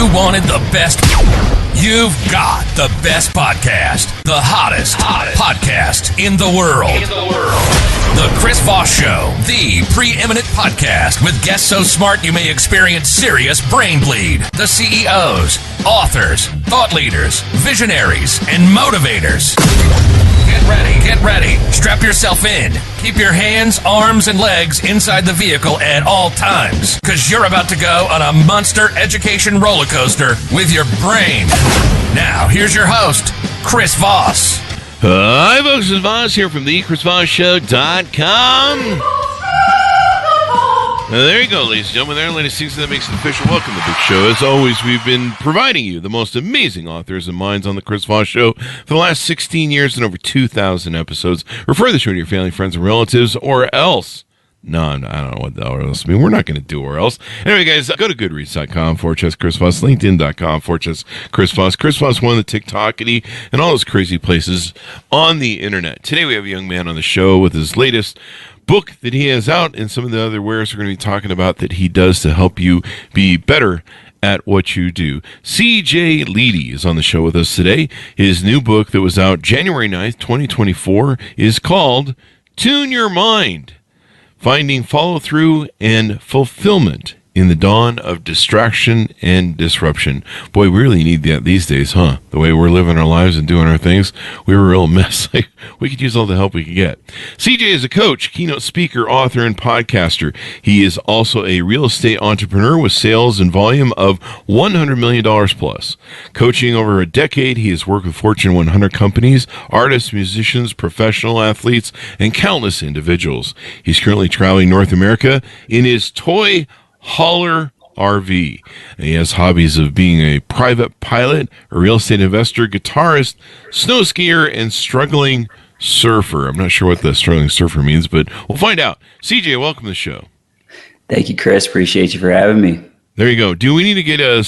you wanted the best, you've got the best podcast, the hottest podcast in the world. The Chris Voss Show, the preeminent podcast with guests so smart you may experience serious brain bleed. The CEOs, authors, thought leaders, visionaries, and motivators. Get ready. Strap yourself in. Keep your hands, arms, and legs inside the vehicle at all times, because you're about to go on a monster education roller coaster with your brain. Now, here's your host, Chris Voss. Hi, folks. It's Voss here from thechrisvossshow.com. There you go, ladies and gentlemen. There, ladies and gentlemen, that makes it official. Welcome to the big show. As always, we've been providing you the most amazing authors and minds on the Chris Voss Show for the last 16 years and over 2,000 episodes. Refer the show to your family, friends, and relatives, or else. No, I don't know what the or else. I mean, we're not going to do or else. Anyway, guys, go to goodreads.com/Chris Voss, LinkedIn.com/Chris Voss. Chris Voss, one of the TikTokity and all those crazy places on the internet. Today, we have a young man on the show with his latest book that he has out, and some of the other wares we're going to be talking about that he does to help you be better at what you do. Cj Ledy is on the show with us today. His new book that was out January 9th, 2024 is called Tune Your Mind: Finding Follow-Through and Fulfillment in the Dawn of Distraction and Disruption. Boy, we really need that these days, huh? The way we're living our lives and doing our things, we're a real mess. We could use all the help we could get. CJ is a coach, keynote speaker, author, and podcaster. He is also a real estate entrepreneur with sales and volume of $100 million plus. Coaching over a decade, he has worked with Fortune 100 companies, artists, musicians, professional athletes, and countless individuals. He's currently traveling North America in his toy hauler RV. And he has hobbies of being a private pilot, a real estate investor, guitarist, snow skier, and struggling surfer. I'm not sure what the struggling surfer means, but we'll find out. CJ, welcome to the show. Thank you, Chris. Appreciate you for having me. There you go. Do we need to get a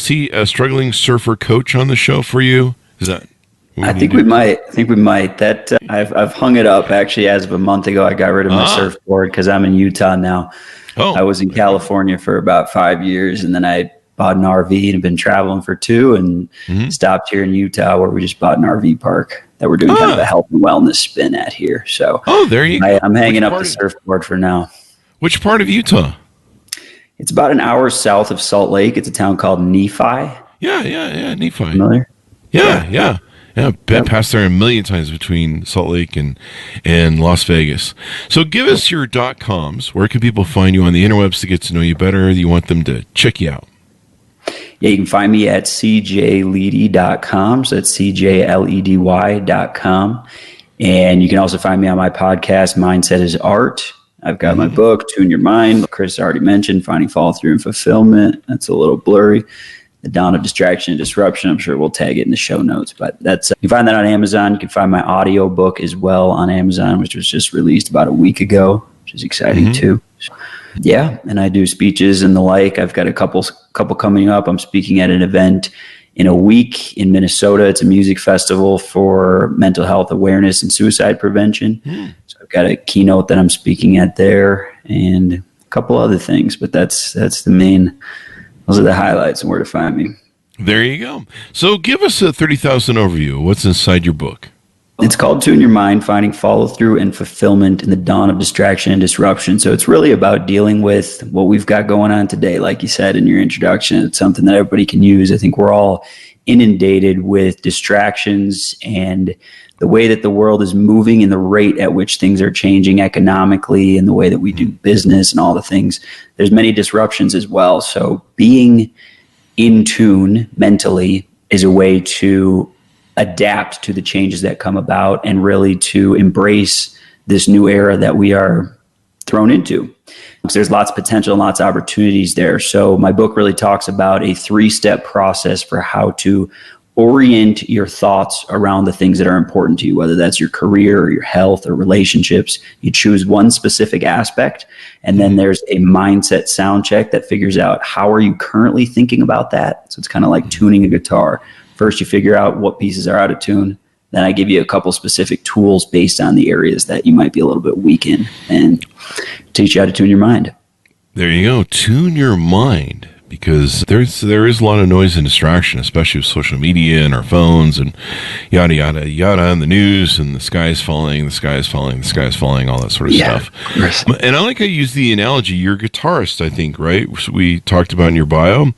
struggling surfer coach on the show for you? Is that? I think we might. That I've hung it up actually as of a month ago. I got rid of my surfboard because I'm in Utah now. Oh, I was in California for about 5 years, and then I bought an RV and have been traveling for 2 and stopped here in Utah where we just bought an RV park that we're doing kind of a health and wellness spin at here. So there you go. I'm hanging up the surfboard for now. Which part of Utah? It's about an hour south of Salt Lake. It's a town called Nephi. Yeah, Nephi. Familiar? Yeah. Been past there a million times between Salt Lake and Las Vegas. So give us your .coms. Where can people find you on the interwebs to get to know you better? You want them to check you out? Yeah, you can find me at cjledy.com. So it's cjledy.com. And you can also find me on my podcast, Mindset is Art. I've got my book, Tune Your Mind. Chris already mentioned Finding Follow-Through and Fulfillment. That's a little blurry. The Dawn of Distraction and Disruption. I'm sure we'll tag it in the show notes, but that's you can find that on Amazon. You can find my audio book as well on Amazon, which was just released about a week ago, which is exciting too. Yeah, and I do speeches and the like. I've got a couple coming up. I'm speaking at an event in a week in Minnesota. It's a music festival for mental health awareness and suicide prevention. So I've got a keynote that I'm speaking at there and a couple other things, but that's the main. Those are the highlights and where to find me. There you go. So give us a 30,000 overview. What's inside your book? It's called Tune Your Mind: Finding Follow-Through and Fulfillment in the Dawn of Distraction and Disruption. So it's really about dealing with what we've got going on today. Like you said in your introduction, it's something that everybody can use. I think we're all inundated with distractions and the way that the world is moving and the rate at which things are changing economically and the way that we do business and all the things. There's many disruptions as well. So being in tune mentally is a way to adapt to the changes that come about and really to embrace this new era that we are thrown into. So there's lots of potential and lots of opportunities there. So my book really talks about a 3-step process for how to orient your thoughts around the things that are important to you, whether that's your career or your health or relationships. You choose one specific aspect, and then there's a mindset sound check that figures out how are you currently thinking about that. So it's kind of like tuning a guitar. First, you figure out what pieces are out of tune. Then I give you a couple specific tools based on the areas that you might be a little bit weak in and teach you how to tune your mind. There you go. Tune your mind. because there is a lot of noise and distraction, especially with social media and our phones and yada yada yada, and the news and the sky is falling, all that sort of stuff. And I like how you use the analogy. You're a guitarist, I think, right? So we talked about in your bio.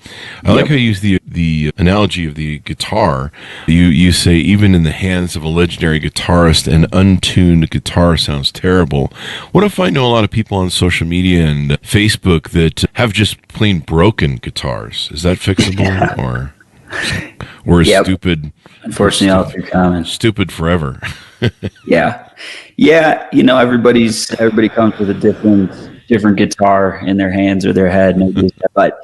I like how you use the analogy of the guitar. You say even in the hands of a legendary guitarist, an untuned guitar sounds terrible. What if I know a lot of people on social media and Facebook that have just plain broken guitars? Is that fixable, or is stupid? Unfortunately, all too common. Stupid forever. Yeah. Everybody comes with a different guitar in their hands or their head, but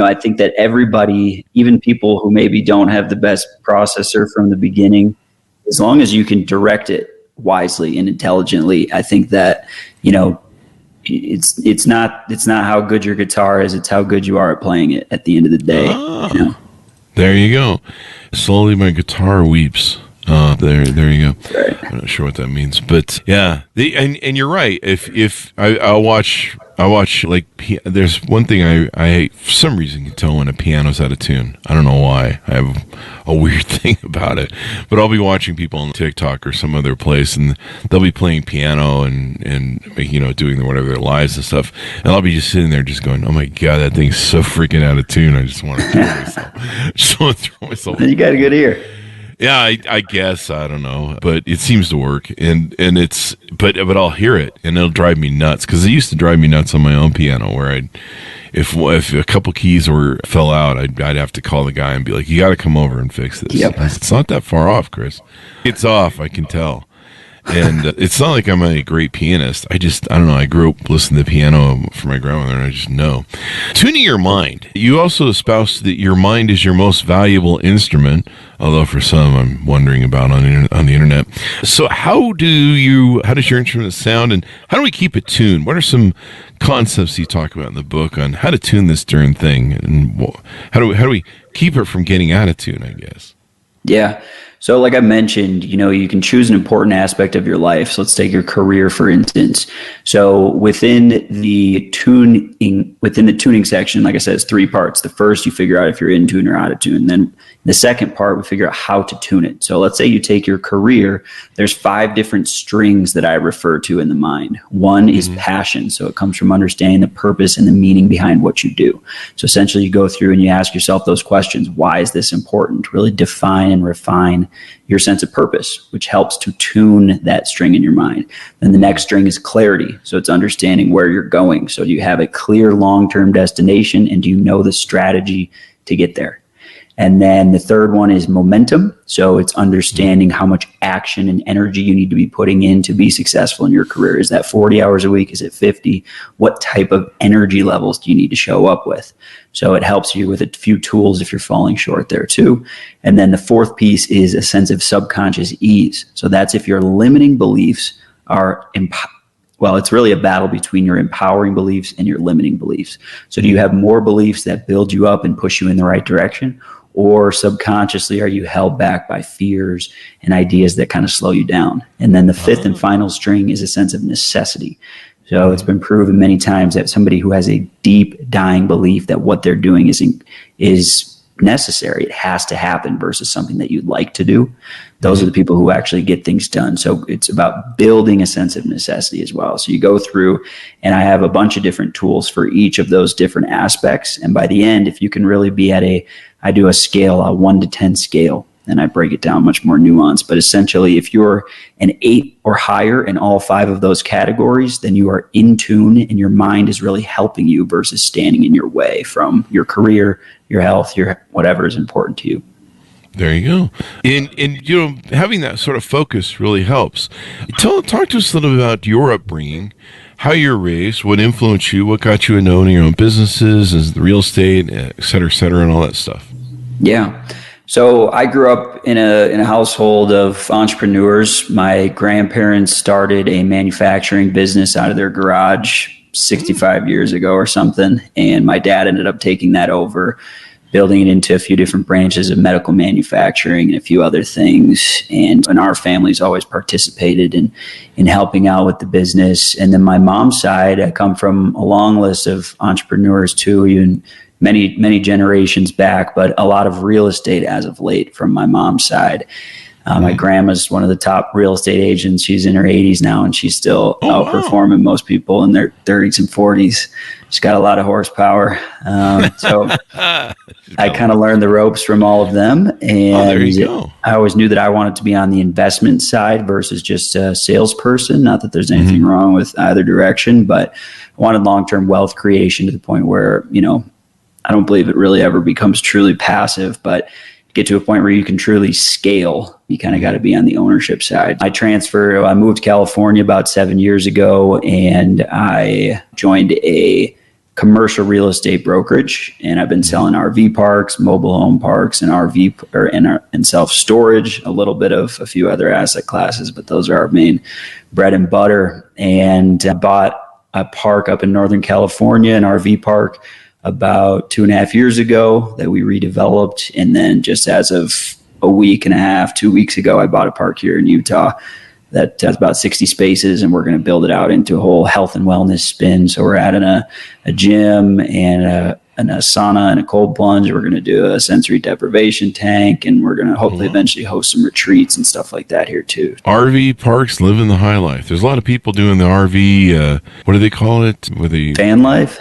I think that everybody, even people who maybe don't have the best processor from the beginning, as long as you can direct it wisely and intelligently, I think that it's not how good your guitar is, it's how good you are at playing it at the end of the day. There you go. Slowly my guitar weeps. There you go. Right. I'm not sure what that means, but yeah, and you're right. If I'll watch like, there's one thing I for some reason can tell when a piano's out of tune. I don't know why. I have a weird thing about it, but I'll be watching people on TikTok or some other place, and they'll be playing piano and doing whatever their lives and stuff, and I'll be just sitting there just going, oh my god, that thing's so freaking out of tune. I just want to throw myself. Just want to throw myself. You got a good ear. Yeah, I guess, I don't know, but it seems to work, and it's but I'll hear it and it'll drive me nuts, because it used to drive me nuts on my own piano, where if a couple keys fell out, I'd have to call the guy and be like, you got to come over and fix this. Yep. It's not that far off, Chris. It's off, I can tell. And it's not like I'm a great pianist. I don't know. I grew up listening to piano from my grandmother, and I just know. Tuning your mind. You also espouse that your mind is your most valuable instrument, although for some I'm wondering about on the internet. So how does your instrument sound, and how do we keep it tuned? What are some concepts you talk about in the book on how to tune this darn thing, and how do we keep it from getting out of tune, I guess? Yeah. So like I mentioned, you can choose an important aspect of your life. So let's take your career, for instance. So within the tuning section, like I said, it's 3 parts. The first, you figure out if you're in tune or out of tune. Then the second part, we figure out how to tune it. So let's say you take your career. There's 5 different strings that I refer to in the mind. One is passion. So it comes from understanding the purpose and the meaning behind what you do. So essentially you go through and you ask yourself those questions. Why is this important? Really define and refine your sense of purpose, which helps to tune that string in your mind. Then the next string is clarity. So it's understanding where you're going. So do you have a clear long-term destination, and do you know the strategy to get there? And then the third one is momentum. So it's understanding how much action and energy you need to be putting in to be successful in your career. Is that 40 hours a week? Is it 50? What type of energy levels do you need to show up with? So it helps you with a few tools if you're falling short there too. And then the fourth piece is a sense of subconscious ease. So that's if your limiting beliefs are it's really a battle between your empowering beliefs and your limiting beliefs. So do you have more beliefs that build you up and push you in the right direction? Or subconsciously, are you held back by fears and ideas that kind of slow you down? And then the fifth and final string is a sense of necessity. So it's been proven many times that somebody who has a deep, dying belief that what they're doing is necessary, it has to happen, versus something that you'd like to do, those are the people who actually get things done. So it's about building a sense of necessity as well. So you go through, and I have a bunch of different tools for each of those different aspects. And by the end, if you can really be I do a scale, a 1 to 10 scale, and I break it down much more nuanced. But essentially, if you're an 8 or higher in all 5 of those categories, then you are in tune, and your mind is really helping you versus standing in your way from your career, your health, your whatever is important to you. There you go. And having that sort of focus really helps. Talk to us a little bit about your upbringing, how you're raised, what influenced you, what got you into owning your own businesses, as the real estate, et cetera, and all that stuff. Yeah. So I grew up in a household of entrepreneurs. My grandparents started a manufacturing business out of their garage 65 years ago or something. And my dad ended up taking that over, building it into a few different branches of medical manufacturing and a few other things. And our family's always participated in helping out with the business. And then my mom's side, I come from a long list of entrepreneurs too. many generations back, but a lot of real estate as of late from my mom's side. My grandma's one of the top real estate agents. She's in her 80s now, and she's still outperforming most people in their 30s and 40s. She's got a lot of horsepower. So I kind of learned the ropes from all of them. And there you go. I always knew that I wanted to be on the investment side versus just a salesperson. Not that there's anything wrong with either direction, but I wanted long-term wealth creation to the point where, I don't believe it really ever becomes truly passive, but get to a point where you can truly scale, you kind of got to be on the ownership side. I moved to California about 7 years ago, and I joined a commercial real estate brokerage, and I've been selling RV parks, mobile home parks, and and self-storage, a little bit of a few other asset classes, but those are our main bread and butter. And I bought a park up in Northern California, an RV park, about 2.5 years ago that we redeveloped. And then just as of a week and a half, 2 weeks ago, I bought a park here in Utah that has about 60 spaces, and we're going to build it out into a whole health and wellness spin. So we're adding a gym and a sauna and a cold plunge. We're going to do a sensory deprivation tank, and we're going to hopefully eventually host some retreats and stuff like that here too. RV parks living the high life. There's a lot of people doing the RV, what do they call it? Van life?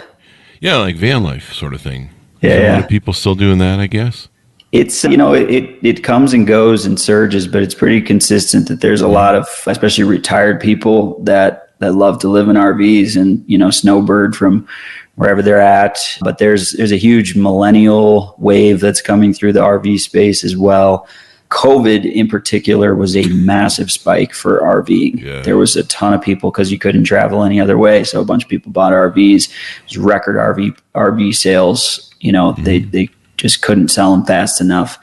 Yeah, like van life sort of thing. Yeah. There's a lot of people still doing that, I guess. It's, it comes and goes and surges, but it's pretty consistent that there's a lot of, especially retired people that love to live in RVs and, snowbird from wherever they're at. But there's a huge millennial wave that's coming through the RV space as well. COVID in particular was a massive spike for RVing. Yeah. There was a ton of people because you couldn't travel any other way. So a bunch of people bought RVs. It was record RV sales. They just couldn't sell them fast enough.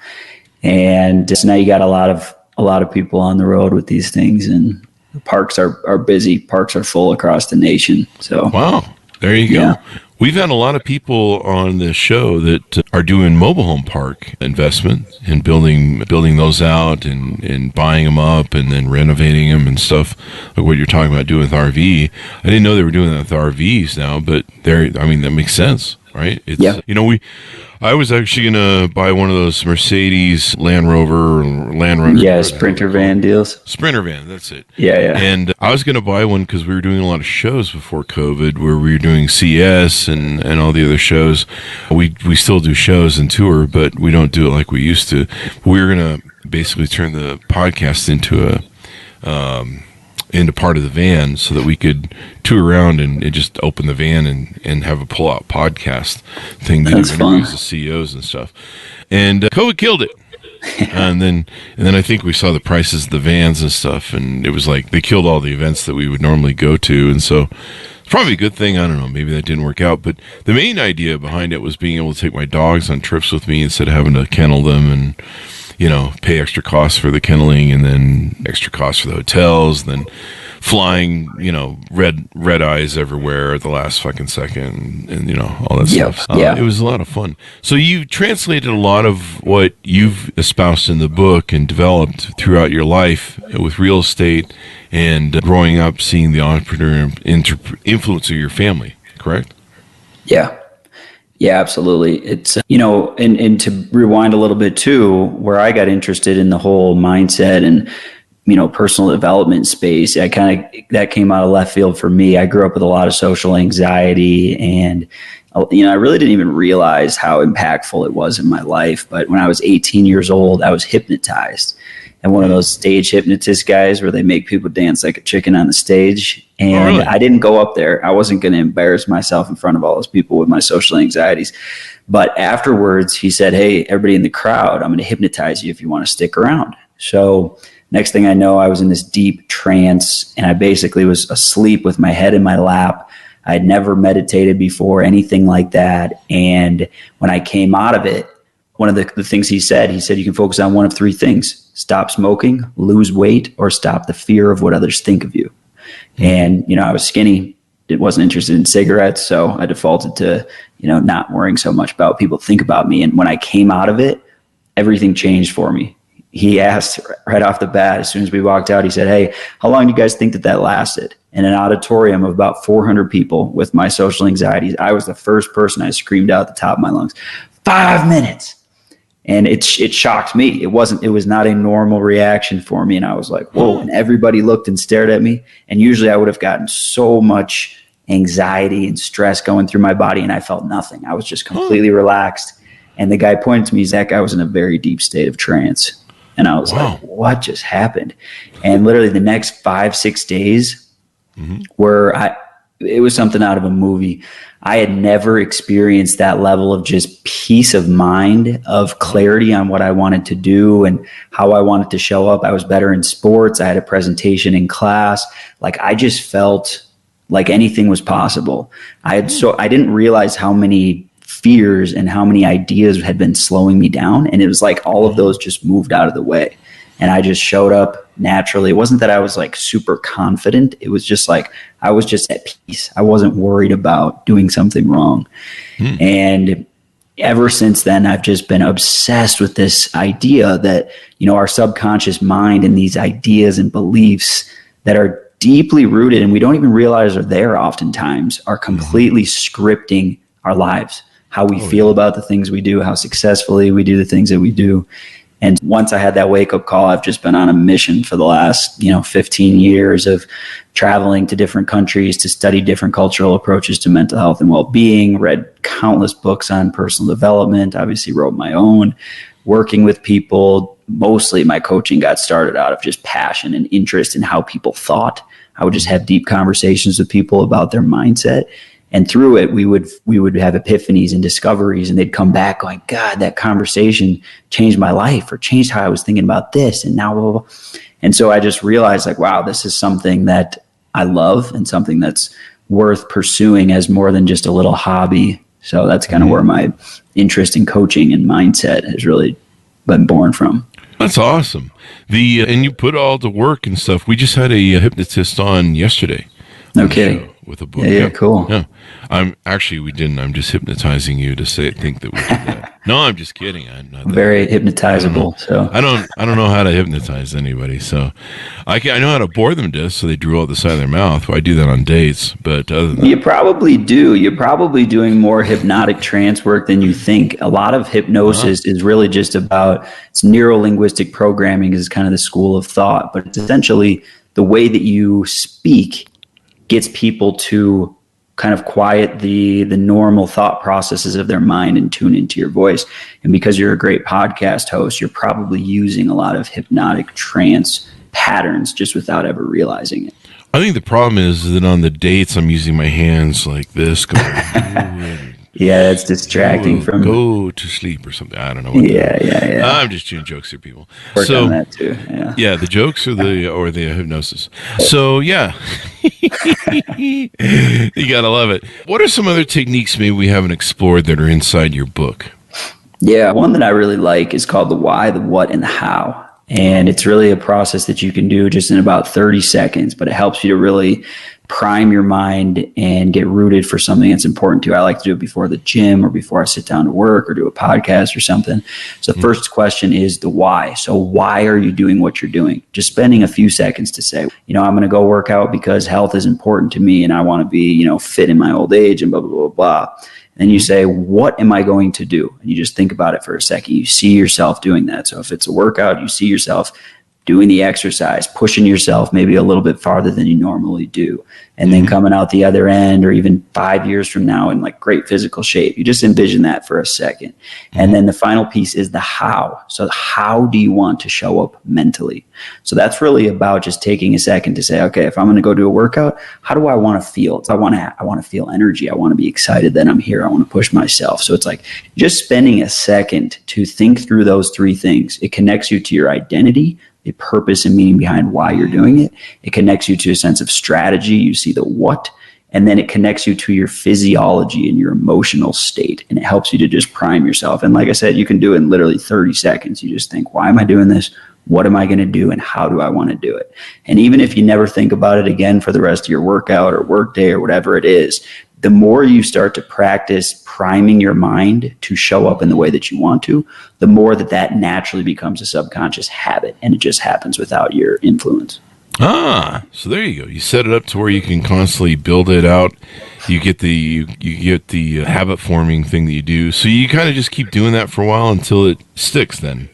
And so now you got a lot of people on the road with these things, and the parks are busy. Parks are full across the nation. So wow, there you go. Yeah. We've had a lot of people on this show that are doing mobile home park investment and building those out and buying them up and then renovating them and stuff like what you're talking about doing with RV. I didn't know they were doing that with RVs now, but that makes sense, right? Yeah. I was actually going to buy one of those Mercedes Land Rover or Land Runner. Yeah, Sprinter van deals. Sprinter van, that's it. Yeah. And I was going to buy one because we were doing a lot of shows before COVID where we were doing CS and all the other shows. We still do shows and tour, but we don't do it like we used to. We were going to basically turn the podcast into part of the van so that we could tour around and just open the van and have a pull-out podcast thing to do interviews with CEOs and stuff. And COVID killed it. and then I think we saw the prices of the vans and stuff, and it was like they killed all the events that we would normally go to. And so it's probably a good thing. I don't know. Maybe that didn't work out. But the main idea behind it was being able to take my dogs on trips with me instead of having to kennel them and pay extra costs for the kenneling and then extra costs for the hotels, and then flying, red eyes everywhere at the last fucking second and all that stuff. It was a lot of fun. So you translated a lot of what you've espoused in the book and developed throughout your life with real estate and growing up seeing the entrepreneur influence of your family, correct? Yeah. Yeah, absolutely. It's, and to rewind a little bit too, where I got interested in the whole mindset and, personal development space, that came out of left field for me. I grew up with a lot of social anxiety, and, I really didn't even realize how impactful it was in my life. But when I was 18 years old, I was hypnotized. And one of those stage hypnotist guys where they make people dance like a chicken on the stage. And really? I didn't go up there. I wasn't going to embarrass myself in front of all those people with my social anxieties. But afterwards, he said, "Hey, everybody in the crowd, I'm going to hypnotize you if you want to stick around." So next thing I know, I was in this deep trance, and I basically was asleep with my head in my lap. I had never meditated before, anything like that. And when I came out of it, one of the things he said, you can focus on one of three things: stop smoking, lose weight, or stop the fear of what others think of you. And, I was skinny. It wasn't interested in cigarettes. So I defaulted to, not worrying so much about what people think about me. And when I came out of it, everything changed for me. He asked right off the bat, as soon as we walked out, he said, "Hey, how long do you guys think that lasted?" in an auditorium of about 400 people with my social anxieties. I was the first person. I screamed out at the top of my lungs, 5 minutes. And it shocked me. It was not a normal reaction for me. And I was like, whoa. And everybody looked and stared at me. And usually I would have gotten so much anxiety and stress going through my body, and I felt nothing. I was just completely relaxed. And the guy pointed to me, Zach, I was in a very deep state of trance. And I was like, what just happened? And literally the next 5-6 days it was something out of a movie. I had never experienced that level of just peace of mind, of clarity on what I wanted to do and how I wanted to show up. I was better in sports. I had a presentation in class. Like, I just felt like anything was possible. I didn't realize how many fears and how many ideas had been slowing me down. And it was like all of those just moved out of the way. And I just showed up naturally. It wasn't that I was like super confident. It was just like, I was just at peace. I wasn't worried about doing something wrong. And ever since then, I've just been obsessed with this idea that, our subconscious mind and these ideas and beliefs that are deeply rooted and we don't even realize are there oftentimes are completely scripting our lives, how we feel about the things we do, how successfully we do the things that we do. And once I had that wake-up call, I've just been on a mission for the last, 15 years of traveling to different countries to study different cultural approaches to mental health and well-being, read countless books on personal development, obviously wrote my own, working with people. Mostly my coaching got started out of just passion and interest in how people thought. I would just have deep conversations with people about their mindset. And through it, we would have epiphanies and discoveries, and they'd come back going, God, that conversation changed my life or changed how I was thinking about this. And now, blah, blah, blah. And so I just realized like, wow, this is something that I love and something that's worth pursuing as more than just a little hobby. So that's kind of where my interest in coaching and mindset has really been born from. That's awesome. And you put all the work and stuff. We just had a hypnotist on yesterday. No kidding. With a book. Yeah, cool. Yeah. We didn't. I'm just hypnotizing you to think that we did that. No, I'm just kidding. I'm not very hypnotizable. I don't know how to hypnotize anybody. So I know how to bore them to death so they drool out the side of their mouth. Well, I do that on dates, but other than that, you probably do. You're probably doing more hypnotic trance work than you think. A lot of hypnosis is really just about, it's neuro-linguistic programming is kind of the school of thought, but it's essentially the way that you speak gets people to kind of quiet the normal thought processes of their mind and tune into your voice. And because you're a great podcast host, you're probably using a lot of hypnotic trance patterns just without ever realizing it. I think the problem is that on the dates, I'm using my hands like this, going, yeah, it's distracting from go to sleep or something. I don't know. Yeah. I'm just doing jokes here, people. Work on that too. Yeah, the jokes or the hypnosis. So yeah, you gotta love it. What are some other techniques maybe we haven't explored that are inside your book? Yeah, one that I really like is called the why, the what, and the how. And it's really a process that you can do just in about 30 seconds, but it helps you to really prime your mind and get rooted for something that's important to you. I like to do it before the gym or before I sit down to work or do a podcast or something. So the first question is the why. So why are you doing what you're doing? Just spending a few seconds to say, I'm going to go work out because health is important to me and I want to be, fit in my old age and blah, blah, blah, blah. And you say, what am I going to do? And you just think about it for a second. You see yourself doing that. So if it's a workout, you see yourself doing the exercise, pushing yourself maybe a little bit farther than you normally do. And then coming out the other end or even 5 years from now in like great physical shape. You just envision that for a second. And then the final piece is the how. So how do you want to show up mentally? So that's really about just taking a second to say, okay, if I'm going to go do a workout, how do I want to feel? I want to feel energy. I want to be excited that I'm here. I want to push myself. So it's like just spending a second to think through those three things. It connects you to your identity, a purpose and meaning behind why you're doing it. It connects you to a sense of strategy. You see the what, and then it connects you to your physiology and your emotional state. And it helps you to just prime yourself. And like I said, you can do it in literally 30 seconds. You just think, why am I doing this? What am I going to do? And how do I want to do it? And even if you never think about it again for the rest of your workout or work day or whatever it is, the more you start to practice priming your mind to show up in the way that you want to, the more that naturally becomes a subconscious habit, and it just happens without your influence. So there you go. You set it up to where you can constantly build it out. You get the habit forming thing that you do. So you kind of just keep doing that for a while until it sticks then.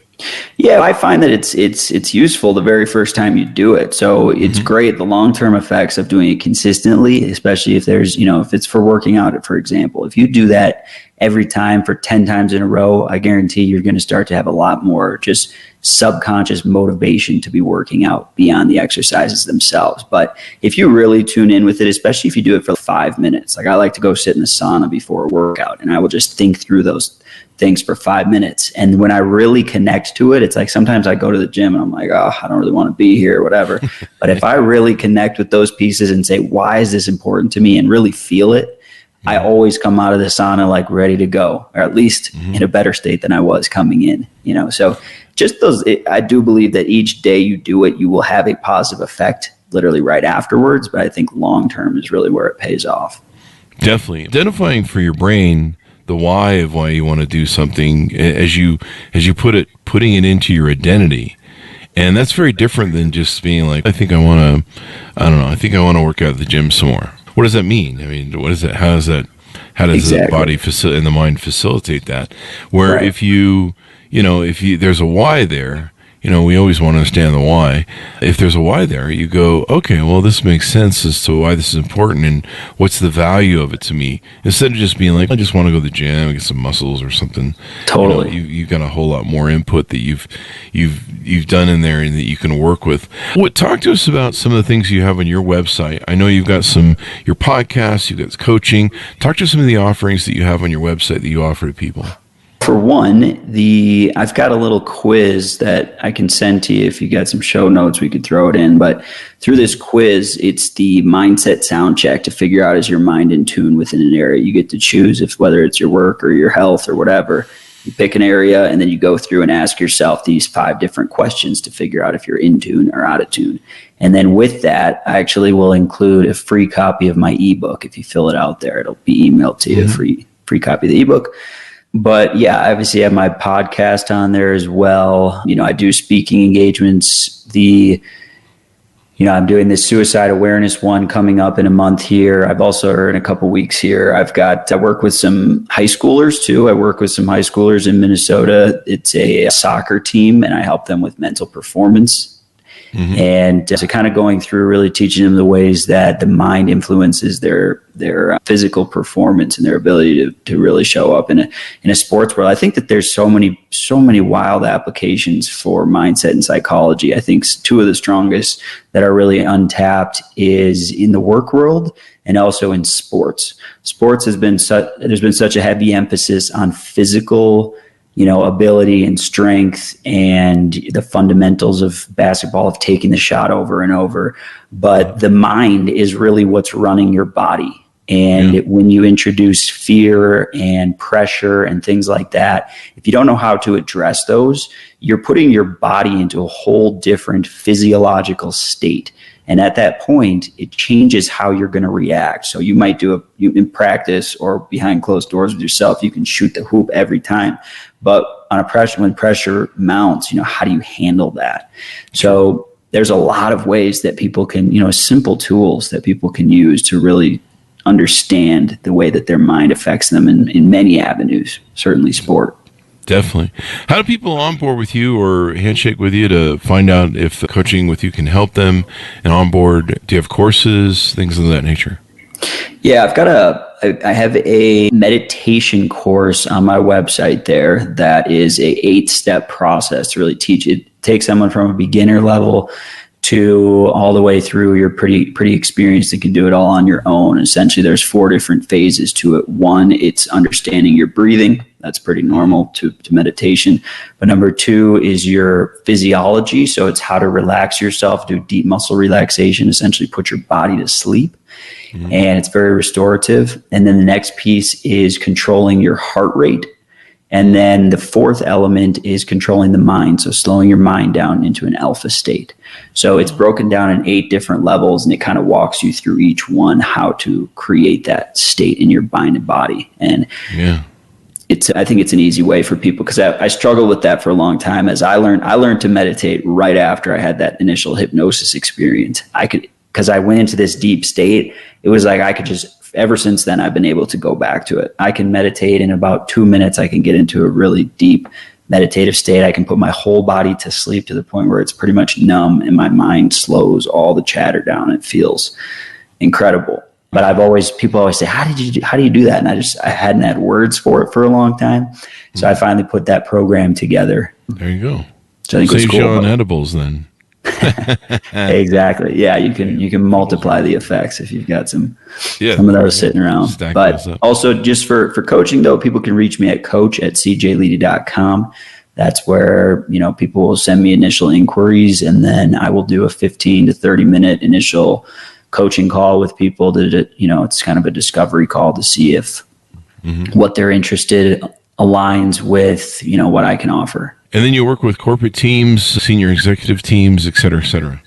Yeah, I find that it's useful the very first time you do it. So it's great, the long-term effects of doing it consistently, especially if there's, if it's for working out, for example. If you do that every time for 10 times in a row, I guarantee you're going to start to have a lot more just subconscious motivation to be working out beyond the exercises themselves. But if you really tune in with it, especially if you do it for 5 minutes, like I like to go sit in the sauna before a workout, and I will just think through those things for 5 minutes. And when I really connect to it, it's like sometimes I go to the gym and I'm like, oh, I don't really want to be here or whatever. But if I really connect with those pieces and say, why is this important to me, and really feel it, I always come out of the sauna like ready to go, or at least in a better state than I was coming in, So just those, I do believe that each day you do it, you will have a positive effect literally right afterwards. But I think long-term is really where it pays off. Definitely. Identifying for your brain the why of why you want to do something, as you put it, putting it into your identity. And that's very different than just being like, I think I want to work out at the gym some more. What does that mean? I mean, what is it? How does the body and the mind facilitate that? Where Right. if there's a why there, we always want to understand the why. If there's a why there, you go, okay, well, this makes sense as to why this is important and what's the value of it to me. Instead of just being like, I just want to go to the gym and get some muscles or something. Totally. You've got a whole lot more input that you've done in there and that you can work with. Talk to us about some of the things you have on your website. I know you've got your podcasts, you've got coaching. Talk to us some of the offerings that you have on your website that you offer to people. For one, I've got a little quiz that I can send to you. If you got some show notes, we could throw it in. But through this quiz, it's the mindset sound check to figure out, is your mind in tune within an area. You get to choose whether it's your work or your health or whatever. You pick an area, and then you go through and ask yourself these 5 different questions to figure out if you're in tune or out of tune. And then with that, I actually will include a free copy of my ebook. If you fill it out there, it'll be emailed to you, a free copy of the ebook. But yeah, obviously I have my podcast on there as well. I do speaking engagements. I'm doing this suicide awareness one coming up in a month here. I've also, in a couple weeks here, I work with some high schoolers too. I work with some high schoolers in Minnesota. It's a soccer team, and I help them with mental performance. And so kind of going through really teaching them the ways that the mind influences their physical performance and their ability to really show up in a sports world. I think that there's so many wild applications for mindset and psychology. I think 2 of the strongest that are really untapped is in the work world and also in sports. Sports there's been such a heavy emphasis on physical ability and strength and the fundamentals of basketball, of taking the shot over and over. But the mind is really what's running your body. And when you introduce fear and pressure and things like that, if you don't know how to address those, you're putting your body into a whole different physiological state. And at that point, it changes how you're going to react. So you might in practice or behind closed doors with yourself, you can shoot the hoop every time. But when pressure mounts, how do you handle that? So there's a lot of ways that people can, simple tools that people can use to really understand the way that their mind affects them in many avenues, certainly sport. Definitely. How do people onboard with you or handshake with you to find out if the coaching with you can help them and onboard? Do you have courses, things of that nature? Yeah, I have a meditation course on my website there that is a 8-step process to really teach it. Take someone from a beginner level to all the way through. You're pretty experienced and can do it all on your own. Essentially, there's 4 different phases to it. 1, it's understanding your breathing. That's pretty normal to meditation. But number 2 is your physiology. So it's how to relax yourself, do deep muscle relaxation, essentially put your body to sleep. And it's very restorative. And then the next piece is controlling your heart rate. And then the 4th element is controlling the mind. So slowing your mind down into an alpha state. So it's broken down in 8 different levels, and it kind of walks you through each one, how to create that state in your mind and body. And I think it's an easy way for people, because I struggled with that for a long time. As I learned to meditate right after I had that initial hypnosis experience. Because I went into this deep state, it was like I could just, ever since then, I've been able to go back to it. I can meditate in about 2 minutes. I can get into a really deep meditative state. I can put my whole body to sleep to the point where it's pretty much numb and my mind slows all the chatter down. It feels incredible. But people always say, how do you do that? And I hadn't had words for it for a long time. So I finally put that program together. There you go. So I think Saves it was cool. you on edibles then. Exactly. Yeah, you can multiply the effects if you've got some of those sitting around. But also, just for coaching though, people can reach me at coach@cjledy.com. That's where, people will send me initial inquiries, and then I will do a 15 to 30 minute initial coaching call with people that, it's kind of a discovery call to see if what they're interested aligns with, what I can offer. And then you work with corporate teams, senior executive teams, et cetera, et cetera.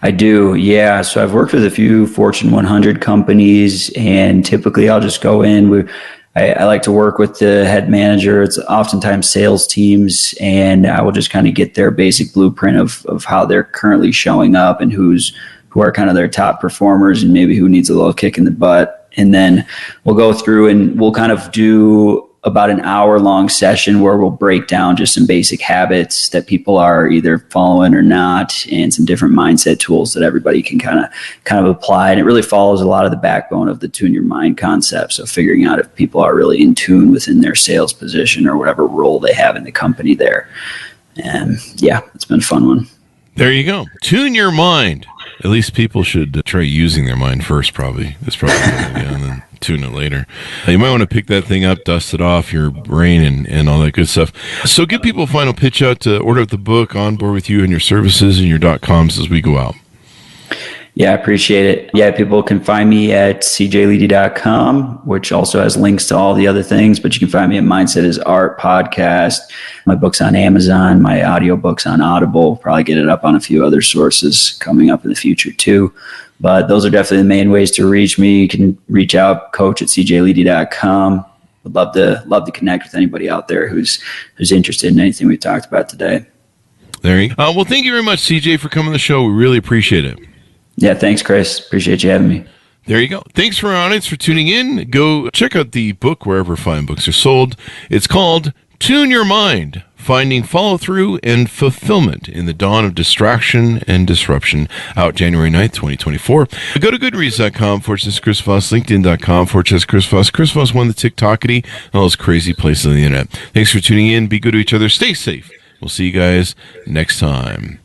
I do. Yeah. So I've worked with a few Fortune 100 companies, and typically I'll just go in. I like to work with the head manager. It's oftentimes sales teams, and I will just kind of get their basic blueprint of how they're currently showing up and who are kind of their top performers and maybe who needs a little kick in the butt. And then we'll go through and we'll kind of do about an hour-long session where we'll break down just some basic habits that people are either following or not, and some different mindset tools that everybody can kind of apply. And it really follows a lot of the backbone of the tune your mind concept. So figuring out if people are really in tune within their sales position or whatever role they have in the company there. And yeah, it's been a fun one. There you go. Tune your mind. At least people should try using their mind first, probably. That's probably a good idea, and then tune it later. You might want to pick that thing up, dust it off your brain, and all that good stuff. So give people a final pitch out to order the book, on board with you and your services and your .coms as we go out. Yeah, I appreciate it. Yeah, people can find me at cjledy.com, which also has links to all the other things, but you can find me at Mindset is Art podcast. My book's on Amazon, my audiobook's on Audible. Probably get it up on a few other sources coming up in the future too. But those are definitely the main ways to reach me. You can reach out, coach@cjledy.com. Would love to connect with anybody out there who's interested in anything we talked about today. There you go. Well, thank you very much, CJ, for coming on the show. We really appreciate it. Yeah, thanks, Chris. Appreciate you having me. There you go. Thanks for our audience for tuning in. Go check out the book wherever fine books are sold. It's called Tune Your Mind, Finding Follow-Through and Fulfillment in the Dawn of Distraction and Disruption, out January 9th, 2024. Go to goodreads.com/Chris Voss, LinkedIn.com/Chris Voss. Chris Voss won the TikTokity and all those crazy places on the internet. Thanks for tuning in. Be good to each other. Stay safe. We'll see you guys next time.